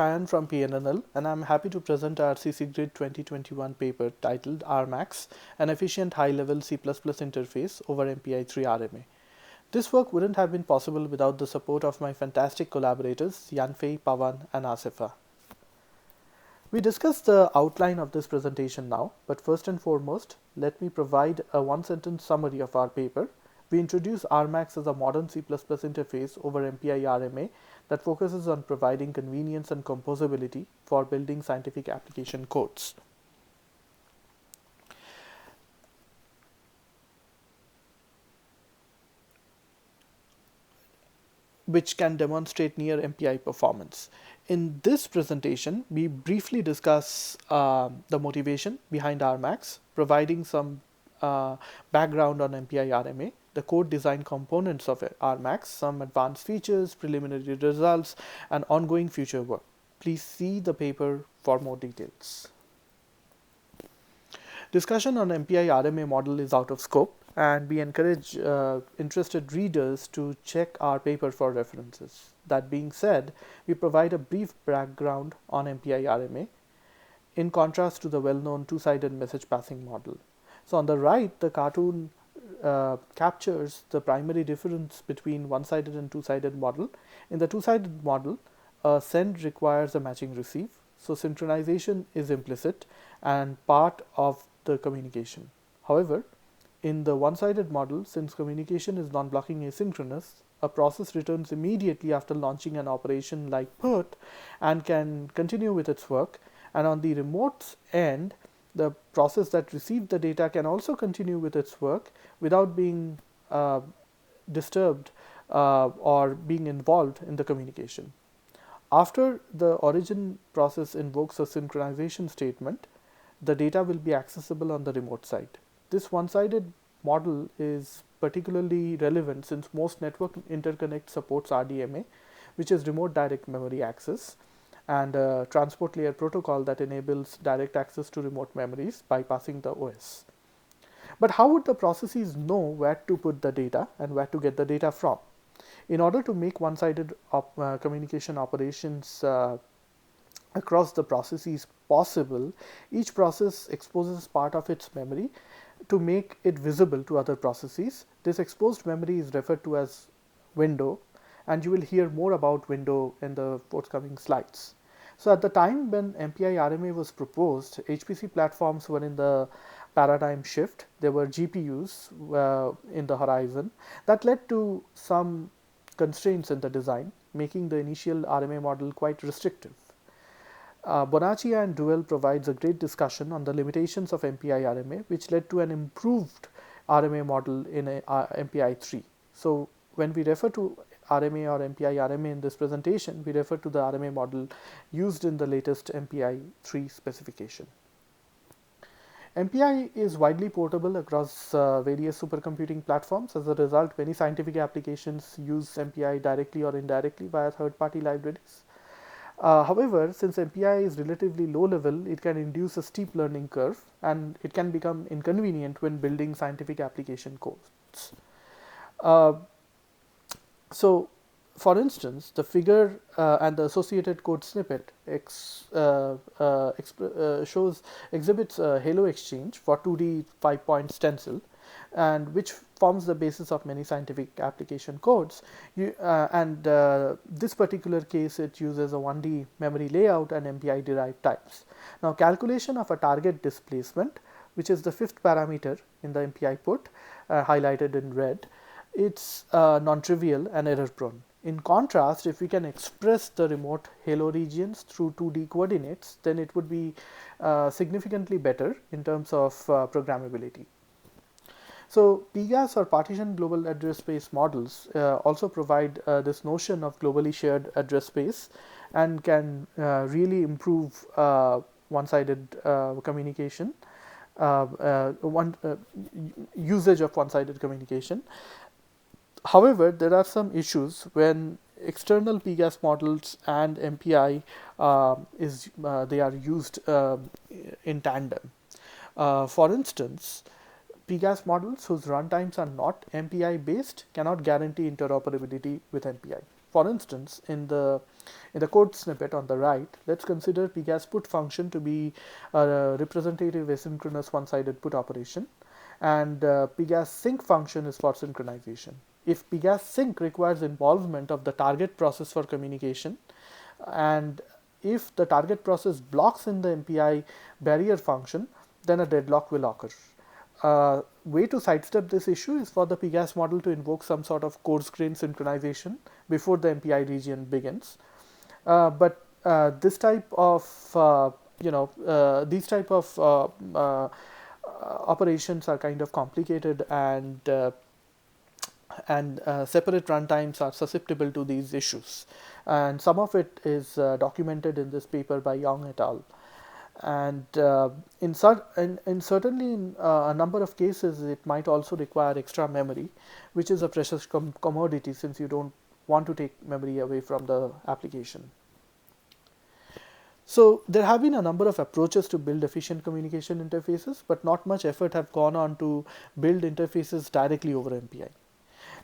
Sayan from PNNL, and I'm happy to present our CCGrid 2021 paper titled RMACXX, an efficient high-level C++ interface over MPI3 RMA. This work wouldn't have been possible without the support of my fantastic collaborators Yanfei, Pawan, and Asifa. We discussed the outline of this presentation now, but first and foremost, let me provide a one-sentence summary of our paper. We introduce RMACXX as a modern C++ interface over MPI RMA that focuses on providing convenience and composability for building scientific application codes. Which can demonstrate near MPI performance. In this presentation, we briefly discuss the motivation behind RMACXX, providing some background on MPI RMA, the code design components of RMACXX, some advanced features, preliminary results, and ongoing future work. Please see the paper for more details. Discussion on MPI RMA model is out of scope, and we encourage interested readers to check our paper for references. That being said, we provide a brief background on MPI RMA in contrast to the well-known two-sided message passing model. So on the right, the cartoon captures the primary difference between one-sided and two-sided model. In the two-sided model, a send requires a matching receive, so synchronization is implicit and part of the communication. However, in the one-sided model, since communication is non-blocking asynchronous, a process returns immediately after launching an operation like put and can continue with its work. And on the remote end, the process that received the data can also continue with its work without being disturbed or being involved in the communication. After the origin process invokes a synchronization statement, the data will be accessible on the remote side. This one-sided model is particularly relevant since most network interconnect supports RDMA, which is remote direct memory access, and a transport layer protocol that enables direct access to remote memories bypassing the OS. But how would the processes know where to put the data and where to get the data from? In order to make one-sided communication operations across the processes possible, each process exposes part of its memory to make it visible to other processes. This exposed memory is referred to as window, and you will hear more about window in the forthcoming slides. So at the time when MPI RMA was proposed, HPC platforms were in the paradigm shift. There were GPUs in the horizon. That led to some constraints in the design, making the initial RMA model quite restrictive. Bonacci and Duell provides a great discussion on the limitations of MPI RMA, which led to an improved RMA model in MPI3. So when we refer to RMA or MPI RMA in this presentation, we refer to the RMA model used in the latest MPI3 specification. MPI is widely portable across various supercomputing platforms. As a result, many scientific applications use MPI directly or indirectly via third-party libraries. However, since MPI is relatively low level, it can induce a steep learning curve, and it can become inconvenient when building scientific application codes. So, for instance, the figure and the associated code snippet exhibits a halo exchange for 2D 5-point stencil, and which forms the basis of many scientific application codes. This particular case, it uses a 1D memory layout and MPI derived types. Now, calculation of a target displacement, which is the fifth parameter in the MPI put, highlighted in red, it's non-trivial and error prone. In contrast, if we can express the remote halo regions through 2D coordinates, then it would be significantly better in terms of programmability. So PGAS or partition global address space models also provide this notion of globally shared address space and can really improve one-sided communication, usage of one-sided communication. However, there are some issues when external PGAS models and MPI they are used in tandem. For instance, PGAS models whose runtimes are not MPI based cannot guarantee interoperability with MPI. For instance, in the In the code snippet on the right, let's consider pgas put function to be a representative asynchronous one-sided put operation, and pgas sync function is for synchronization. If pgas sync requires involvement of the target process for communication, and if the target process blocks in the MPI barrier function, then a deadlock will occur. Way to sidestep this issue is for the pgas model to invoke some sort of coarse grain synchronization before the MPI region begins. But this type of these type of operations are kind of complicated, and separate runtimes are susceptible to these issues, and some of it is documented in this paper by Young et al. And certainly in a number of cases, it might also require extra memory, which is a precious commodity, since you don't want to take memory away from the application. So there have been a number of approaches to build efficient communication interfaces, but not much effort have gone on to build interfaces directly over MPI.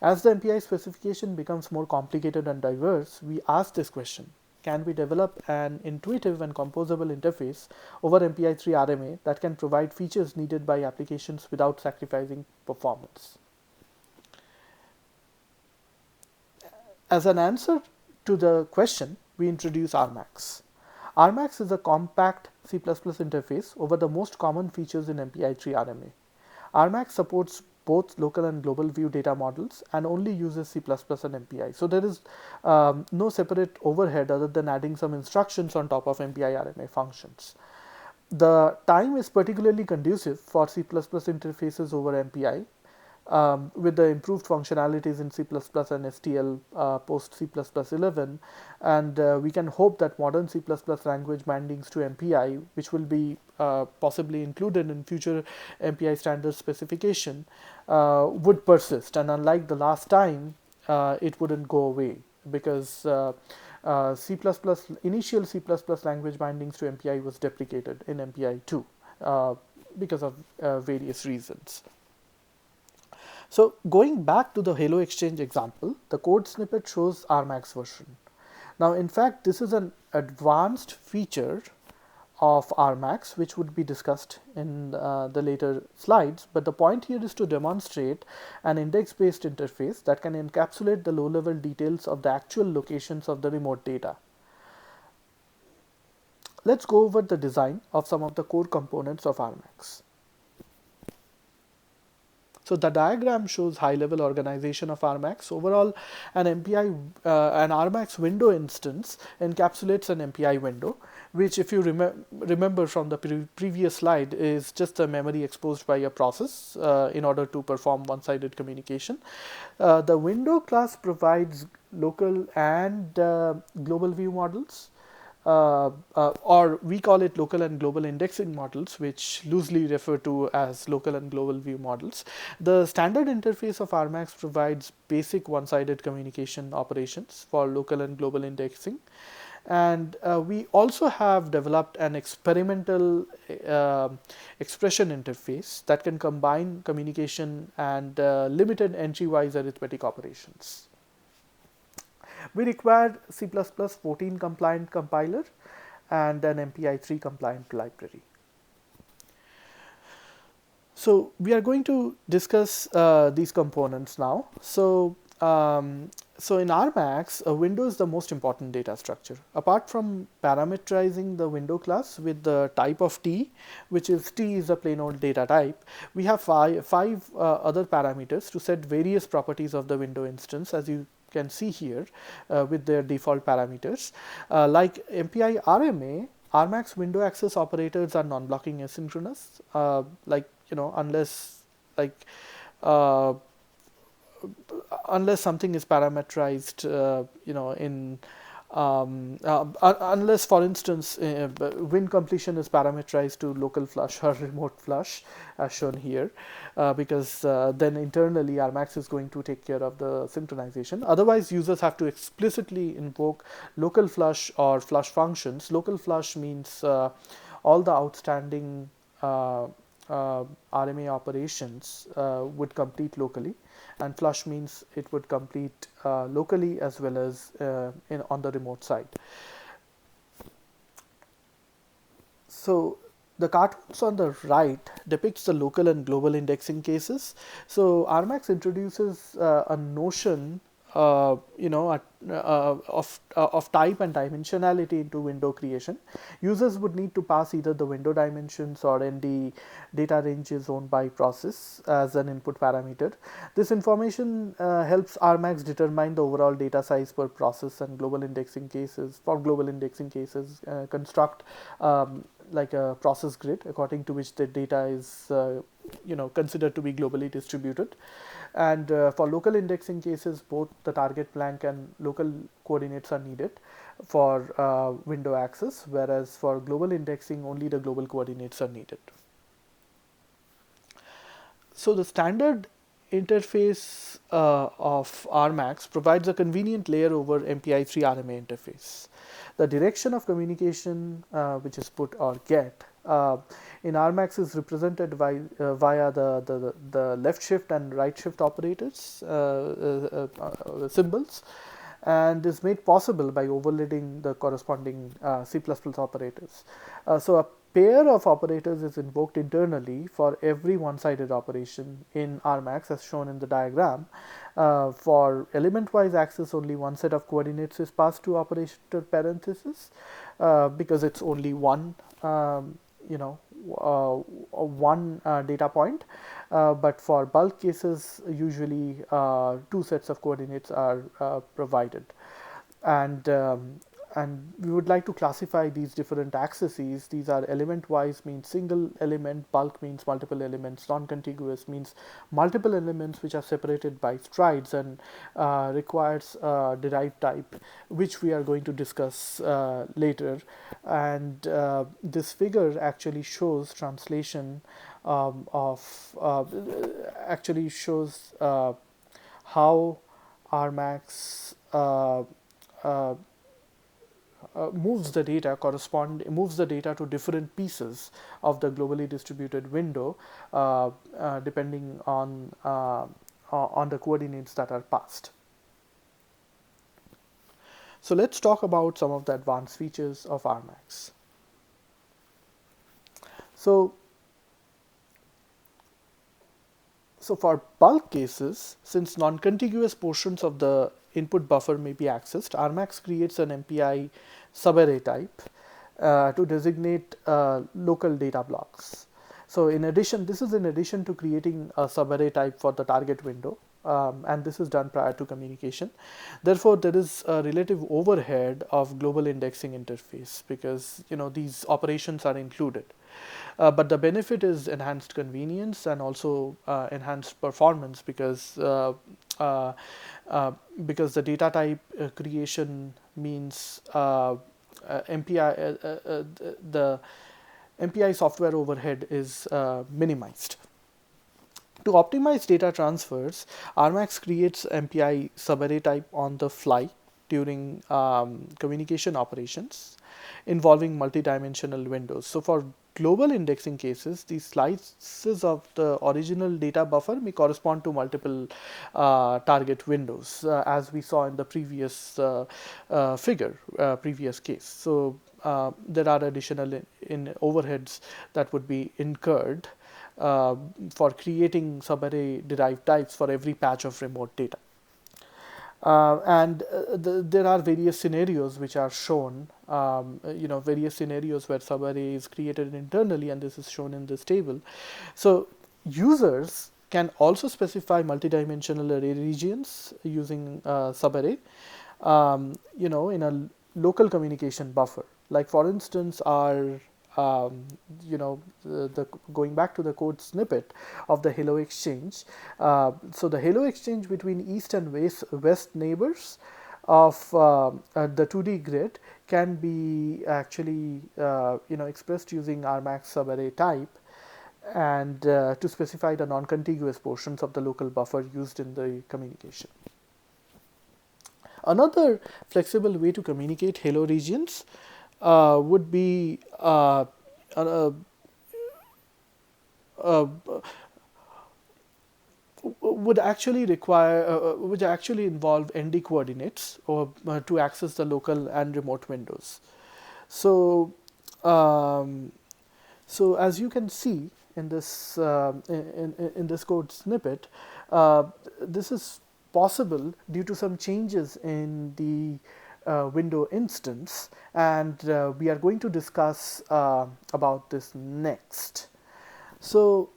As the MPI specification becomes more complicated and diverse, we ask this question: can we develop an intuitive and composable interface over MPI-3 RMA that can provide features needed by applications without sacrificing performance? As an answer to the question, we introduce RMACXX. RMACXX is a compact C++ interface over the most common features in MPI-3 RMA. RMACXX supports both local and global view data models and only uses C++ and MPI. So there is no separate overhead other than adding some instructions on top of MPI RMA functions. The time is particularly conducive for C++ interfaces over MPI, with the improved functionalities in C++ and STL post C++11, and we can hope that modern C++ language bindings to MPI, which will be possibly included in future MPI standard specification, would persist, and unlike the last time, it wouldn't go away, because initial C++ language bindings to MPI was deprecated in MPI 2 because of various reasons. So going back to the Halo Exchange example, the code snippet shows RMACXX version. Now in fact, this is an advanced feature of RMACXX, which would be discussed in the later slides, but the point here is to demonstrate an index-based interface that can encapsulate the low-level details of the actual locations of the remote data. Let's go over the design of some of the core components of RMACXX. So the diagram shows high-level organization of RMACXX. Overall, an RMACXX window instance encapsulates an MPI window, which, if you remember from the previous slide, is just a memory exposed by a process in order to perform one-sided communication. The window class provides local and global view models. Or we call it local and global indexing models, which loosely refer to as local and global view models. The standard interface of RMACXX provides basic one-sided communication operations for local and global indexing. And we also have developed an experimental expression interface that can combine communication and limited entry-wise arithmetic operations. We require C++ 14 compliant compiler and an MPI-3 compliant library. So we are going to discuss these components now. So in RMACXX, a window is the most important data structure. Apart from parameterizing the window class with the type of T, which is T is a plain old data type, we have five other parameters to set various properties of the window instance, as you can see here with their default parameters. Like MPI RMA, RMACXX window access operators are non-blocking asynchronous, unless something is parameterized, unless, for instance, win completion is parameterized to local flush or remote flush, as shown here, because then internally RMACXX is going to take care of the synchronization. Otherwise, users have to explicitly invoke local flush or flush functions. Local flush means all the outstanding RMA operations would complete locally, and flush means it would complete locally as well as on the remote side. So the cartoons on the right depicts the local and global indexing cases. So RMACXX introduces a notion, of type and dimensionality into window creation. Users would need to pass either the window dimensions or ND data ranges owned by process as an input parameter. This information helps RMACXX determine the overall data size per process, and global indexing cases construct like a process grid according to which the data is considered to be globally distributed. And for local indexing cases, both the target blank and local coordinates are needed for window access, whereas for global indexing only the global coordinates are needed. So the standard interface of RMACXX provides a convenient layer over MPI3 RMA interface. The direction of communication, which is put or get, in RMACXX is represented by, via the left shift and right shift operators symbols, and is made possible by overloading the corresponding C++ operators. So a pair of operators is invoked internally for every one-sided operation in RMACXX as shown in the diagram. For element-wise access, only one set of coordinates is passed to operator parenthesis because it's only one one data point, but for bulk cases usually two sets of coordinates are provided, and and we would like to classify these different accesses. These are element wise means single element, bulk means multiple elements, non-contiguous means multiple elements which are separated by strides and requires derived type, which we are going to discuss later. And this figure actually shows translation of actually shows how RMACXX moves the data to different pieces of the globally distributed window depending on the coordinates that are passed. So let's talk about some of the advanced features of RMACXX. So for bulk cases, since non-contiguous portions of the input buffer may be accessed, RMACXX creates an MPI subarray type to designate local data blocks. So in addition, this is in addition to creating a subarray type for the target window, and this is done prior to communication. Therefore, there is a relative overhead of global indexing interface because these operations are included. But the benefit is enhanced convenience and also enhanced performance because the data type creation means the MPI software overhead is minimized. To optimize data transfers, RMACXX creates MPI subarray type on the fly during communication operations involving multidimensional windows. So for global indexing cases, these slices of the original data buffer may correspond to multiple target windows, as we saw in the previous previous case. So there are additional in overheads that would be incurred for creating subarray derived types for every patch of remote data. There are various scenarios which are shown, various scenarios where subarray is created internally, and this is shown in this table. So users can also specify multidimensional array regions using subarray, in a local communication buffer. Like for instance, our going back to the code snippet of the Hello Exchange. So the Hello Exchange between east and west neighbors of the 2D grid can be actually expressed using RMACXX subarray type, and to specify the non-contiguous portions of the local buffer used in the communication. Another flexible way to communicate Hello regions would be would actually require would actually involve ND coordinates or to access the local and remote windows. So um, as you can see in this in this code snippet, uh, this is possible due to some changes in the window instance, and we are going to discuss about this next. So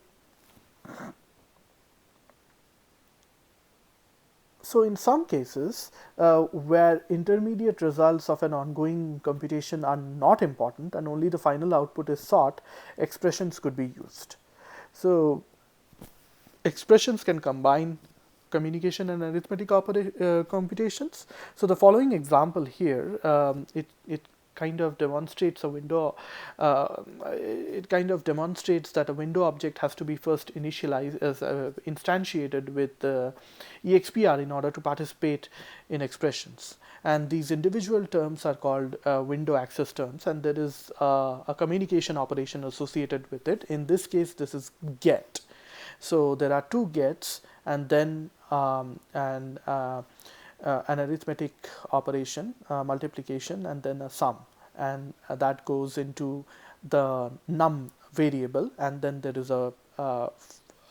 in some cases, where intermediate results of an ongoing computation are not important and only the final output is sought, expressions could be used. So, expressions can combine communication and arithmetic computations. So the following example here, it kind of demonstrates a window. It kind of demonstrates that a window object has to be first initialized as instantiated with expr in order to participate in expressions. And these individual terms are called window access terms, and there is a communication operation associated with it. In this case, this is get. So there are two gets, and then an arithmetic operation, multiplication, and then a sum, and that goes into the num variable, and then there is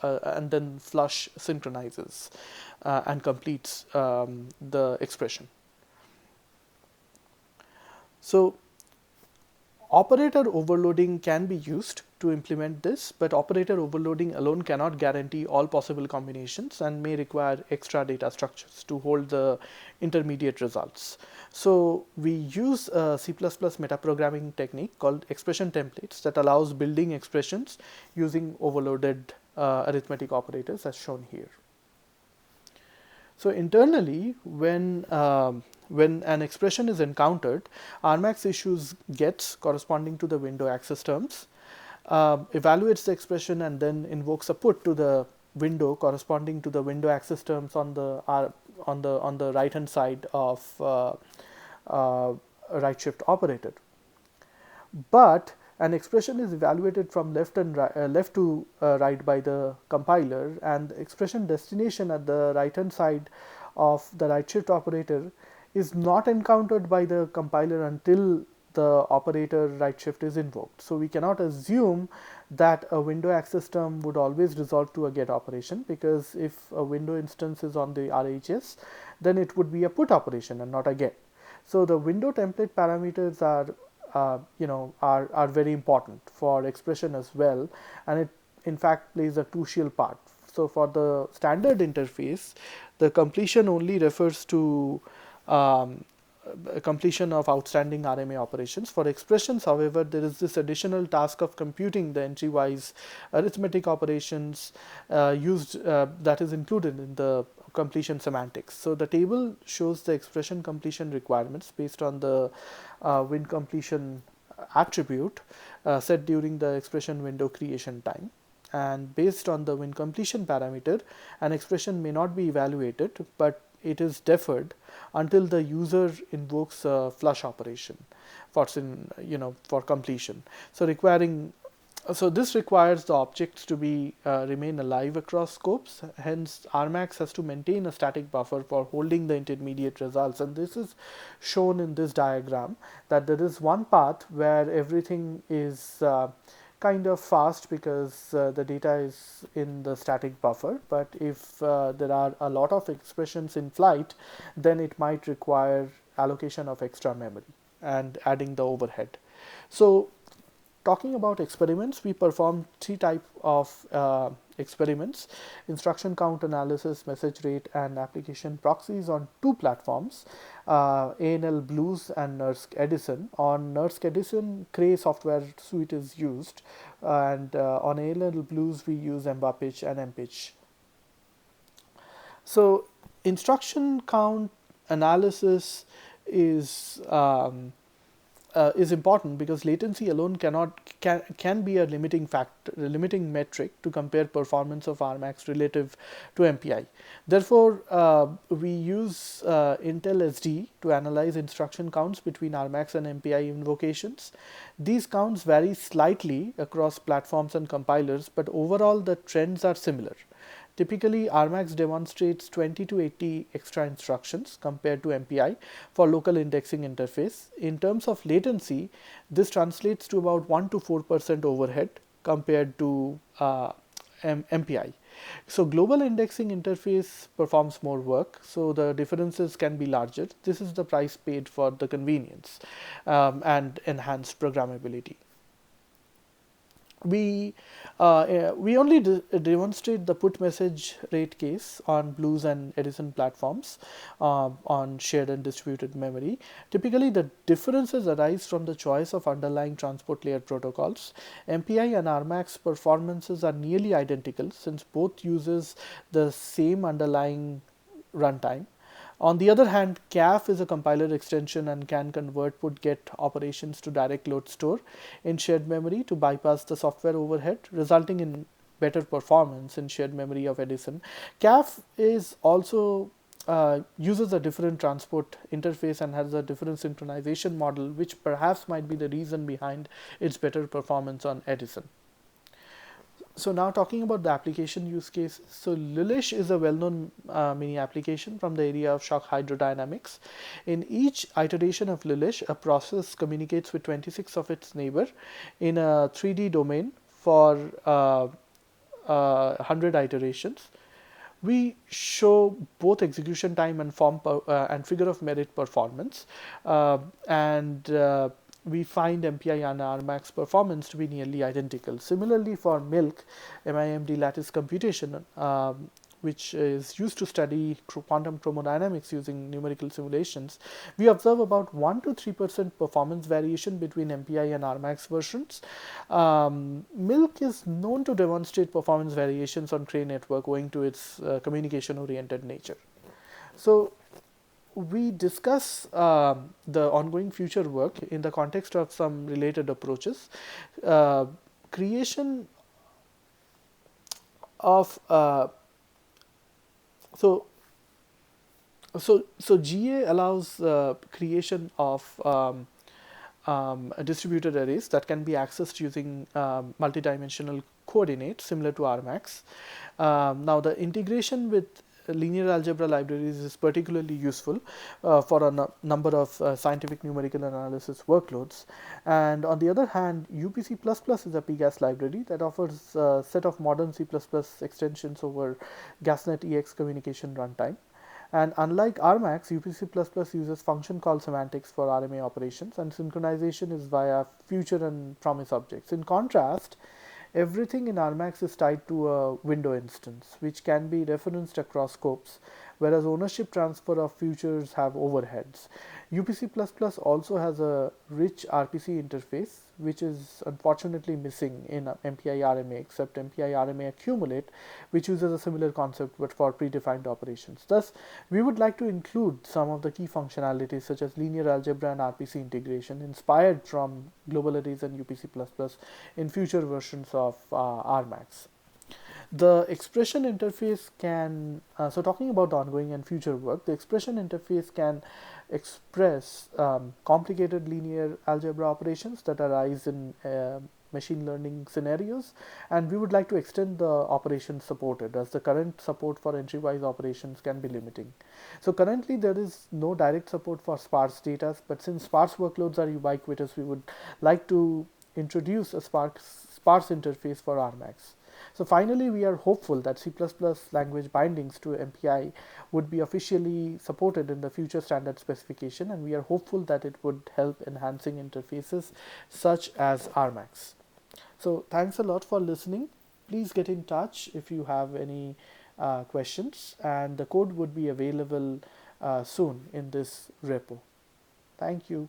and then flush synchronizes and completes the expression. So operator overloading can be used to implement this, but operator overloading alone cannot guarantee all possible combinations and may require extra data structures to hold the intermediate results. So we use a C++ metaprogramming technique called expression templates that allows building expressions using overloaded arithmetic operators as shown here. So internally, when an expression is encountered, RMACXX issues gets corresponding to the window access terms, evaluates the expression, and then invokes a put to the window corresponding to the window access terms on the right hand side of right shift operator. But an expression is evaluated from left to right by the compiler, and the expression destination at the right hand side of the right shift operator is not encountered by the compiler until the operator right shift is invoked. So we cannot assume that a window access term would always result to a get operation, because if a window instance is on the RHS, then it would be a put operation and not a get. So the window template parameters are are very important for expression as well, and it in fact plays a crucial part. So for the standard interface, the completion only refers to completion of outstanding RMA operations. For expressions, however, there is this additional task of computing the entry-wise arithmetic operations that is included in the completion semantics. So the table shows the expression completion requirements based on the win completion attribute set during the expression window creation time. And based on the win completion parameter, an expression may not be evaluated, but it is deferred until the user invokes a flush operation for completion. So this requires the objects to be remain alive across scopes. Hence, RMACXX has to maintain a static buffer for holding the intermediate results, and this is shown in this diagram, that there is one path where everything is kind of fast because the data is in the static buffer, but if there are a lot of expressions in flight, then it might require allocation of extra memory and adding the overhead. So talking about experiments, we perform three types of experiments: instruction count analysis, message rate, and application proxies on two platforms, ANL Blues and NERSC Edison. On NERSC Edison, Cray software suite is used, and on ANL Blues we use MBAPitch and MPitch. So instruction count analysis is is important because latency alone can be a limiting factor, a limiting metric to compare performance of RMAX relative to MPI. Therefore, we use Intel SD to analyze instruction counts between RMAX and MPI invocations. These counts vary slightly across platforms and compilers, but overall the trends are similar. Typically, RMAX demonstrates 20 to 80 extra instructions compared to MPI for local indexing interface. In terms of latency, this translates to about 1 to 4% overhead compared to MPI. So global indexing interface performs more work, so the differences can be larger. This is the price paid for the convenience and enhanced programmability. We only demonstrate the put message rate case on Blues and Edison platforms on shared and distributed memory. Typically, the differences arise from the choice of underlying transport layer protocols. MPI and RMAX performances are nearly identical since both uses the same underlying runtime. On the other hand, CAF is a compiler extension and can convert put-get operations to direct load store in shared memory to bypass the software overhead, resulting in better performance in shared memory of Edison. CAF is also uses a different transport interface and has a different synchronization model, which perhaps might be the reason behind its better performance on Edison. So now talking about the application use case. So Lilish is a well-known mini application from the area of shock hydrodynamics. In each iteration of Lilish, a process communicates with 26 of its neighbor in a 3D domain for 100 iterations. We show both execution time and and figure of merit performance, and we find MPI and RMAX performance to be nearly identical. Similarly, for MILC, MIMD lattice computation, which is used to study quantum chromodynamics using numerical simulations, we observe about 1 to 3% performance variation between MPI and RMAX versions. MILC is known to demonstrate performance variations on Cray network owing to its communication-oriented nature. So we discuss the ongoing future work in the context of some related approaches. Creation of so GA allows creation of distributed arrays that can be accessed using multidimensional coordinates similar to RMAX. Now the integration with linear algebra libraries is particularly useful for a number of scientific numerical analysis workloads. And on the other hand, UPC++ is a PGAS library that offers a set of modern C++ extensions over GasNet EX communication runtime. And unlike RMAX, UPC++ uses function call semantics for RMA operations, and synchronization is via future and promise objects. In contrast, everything in RMAX is tied to a window instance, which can be referenced across scopes, whereas ownership transfer of futures have overheads. UPC++ also has a rich RPC interface, which is unfortunately missing in MPI RMA, except MPI RMA accumulate, which uses a similar concept but for predefined operations. Thus, we would like to include some of the key functionalities such as linear algebra and RPC integration inspired from global arrays and UPC++ in future versions of RMAX. The expression interface can, so talking about the ongoing and future work, the expression interface can express complicated linear algebra operations that arise in machine learning scenarios, and we would like to extend the operations supported, as the current support for entry-wise operations can be limiting. So currently there is no direct support for sparse data, but since sparse workloads are ubiquitous, we would like to introduce a sparse interface for RMAX. So finally, we are hopeful that C++ language bindings to MPI would be officially supported in the future standard specification, and we are hopeful that it would help enhancing interfaces such as RMAX. So thanks a lot for listening. Please get in touch if you have any questions, and the code would be available soon in this repo. Thank you.